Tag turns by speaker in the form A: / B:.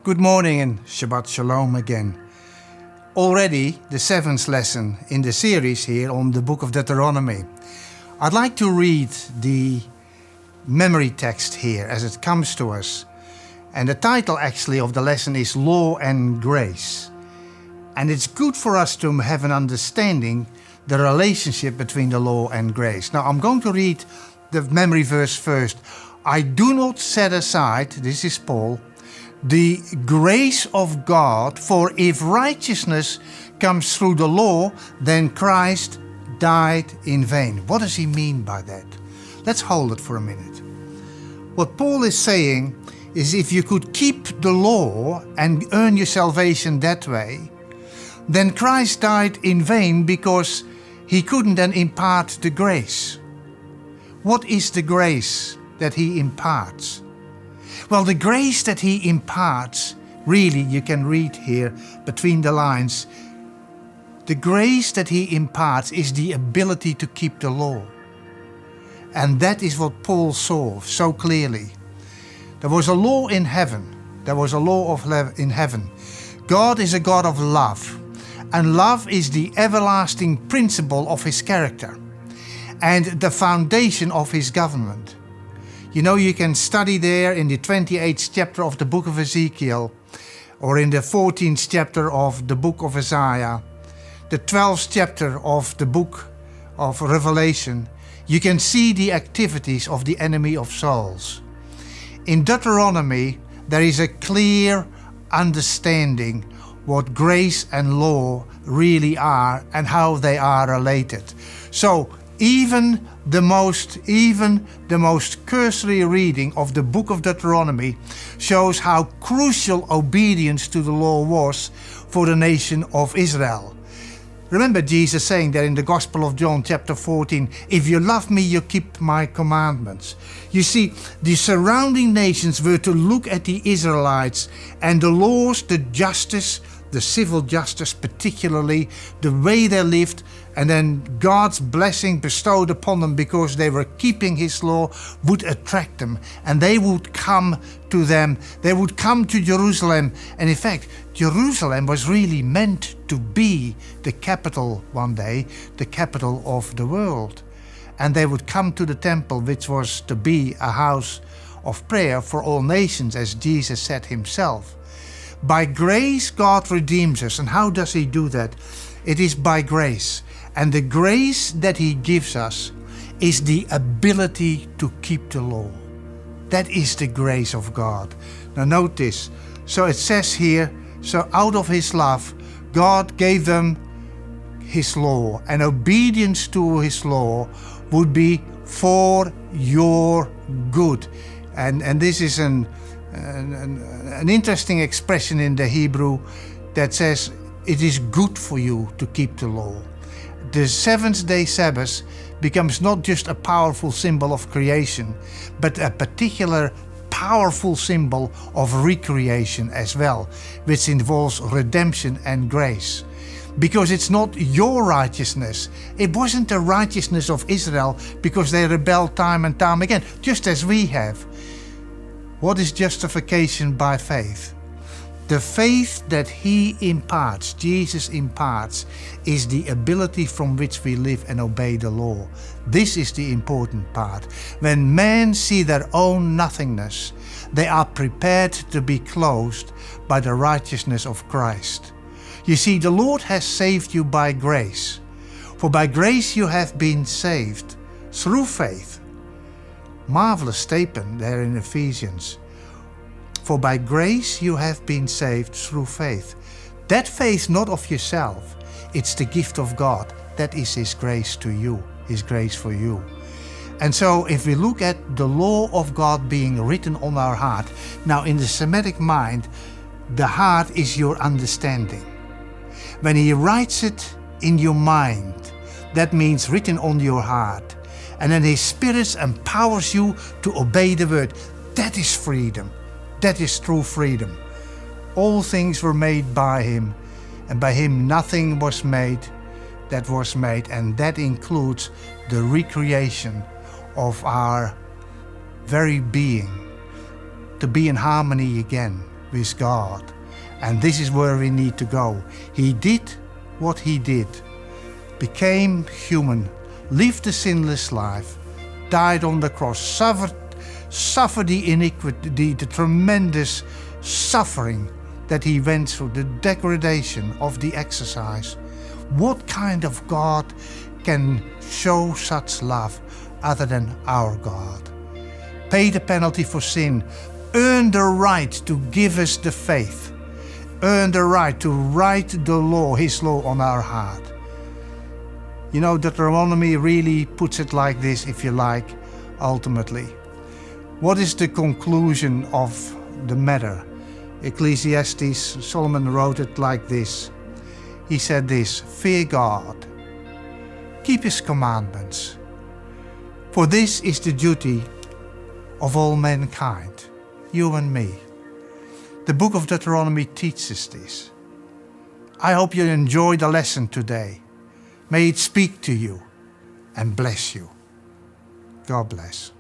A: Good morning and Shabbat Shalom again. Already the 7th lesson in the series here on the book of Deuteronomy. I'd like to read the memory text here as it comes to us. And the title actually of the lesson is Law and Grace. And it's good for us to have an understanding the relationship between the law and grace. Now I'm going to read the memory verse first. I do not set aside, this is Paul, the grace of God, for if righteousness comes through the law, then Christ died in vain. What does he mean by that? Let's hold it for a minute. What Paul is saying is if you could keep the law and earn your salvation that way, then Christ died in vain because he couldn't then impart the grace. What is the grace that he imparts? Well, the grace that he imparts, really, you can read here between the lines, the grace that he imparts is the ability to keep the law. And that is what Paul saw so clearly. There was a law in heaven. There was a law in heaven. God is a God of love. And love is the everlasting principle of his character and the foundation of his government. You know, you can study there in the 28th chapter of the book of Ezekiel, or in the 14th chapter of the book of Isaiah, the 12th chapter of the book of Revelation. You can see the activities of the enemy of souls. In Deuteronomy, there is a clear understanding what grace and law really are and how they are related. So even the most cursory reading of the book of Deuteronomy shows how crucial obedience to the law was for the nation of Israel. Remember Jesus saying that in the Gospel of John chapter 14, if you love me, you keep my commandments. You see, the surrounding nations were to look at the Israelites and the laws, the justice, the civil justice particularly, the way they lived, and then God's blessing bestowed upon them because they were keeping his law would attract them. And they would come to them. They would come to Jerusalem. And in fact, Jerusalem was really meant to be the capital one day, the capital of the world. And they would come to the temple, which was to be a house of prayer for all nations, as Jesus said himself. By grace, God redeems us. And how does he do that? It is by grace. And the grace that he gives us is the ability to keep the law. That is the grace of God. Now note this. So it says here, so out of his love, God gave them his law. And obedience to his law would be for your good. And this is an interesting expression in the Hebrew that says it is good for you to keep the law. The seventh day Sabbath becomes not just a powerful symbol of creation, but a particular powerful symbol of recreation as well, which involves redemption and grace. Because it's not your righteousness. It wasn't the righteousness of Israel because they rebelled time and time again, just as we have. What is justification by faith? The faith that he imparts, Jesus imparts, is the ability from which we live and obey the law. This is the important part. When men see their own nothingness, they are prepared to be clothed by the righteousness of Christ. You see, the Lord has saved you by grace. For by grace you have been saved through faith. Marvelous statement there in Ephesians. For by grace you have been saved through faith. That faith not of yourself, it's the gift of God. That is his grace to you, his grace for you. And so if we look at the law of God being written on our heart, now in the Semitic mind, the heart is your understanding. When he writes it in your mind, that means written on your heart. And then his Spirit empowers you to obey the word. That is freedom. That is true freedom. All things were made by him, and by him nothing was made that was made. And that includes the recreation of our very being, to be in harmony again. with God. And this is where we need to go. He did what he did, became human, lived a sinless life, died on the cross, suffered the iniquity, the tremendous suffering that he went through, the degradation of the exercise. What kind of God can show such love other than our God? Pay the penalty for sin, earn the right to give us the faith, earn the right to write the law, his law, on our heart. You know, Deuteronomy really puts it like this, if you like, ultimately. What is the conclusion of the matter? Ecclesiastes, Solomon wrote it like this. He said this: fear God, keep his commandments, for this is the duty of all mankind, you and me. The book of Deuteronomy teaches this. I hope you enjoyed the lesson today. May it speak to you and bless you. God bless.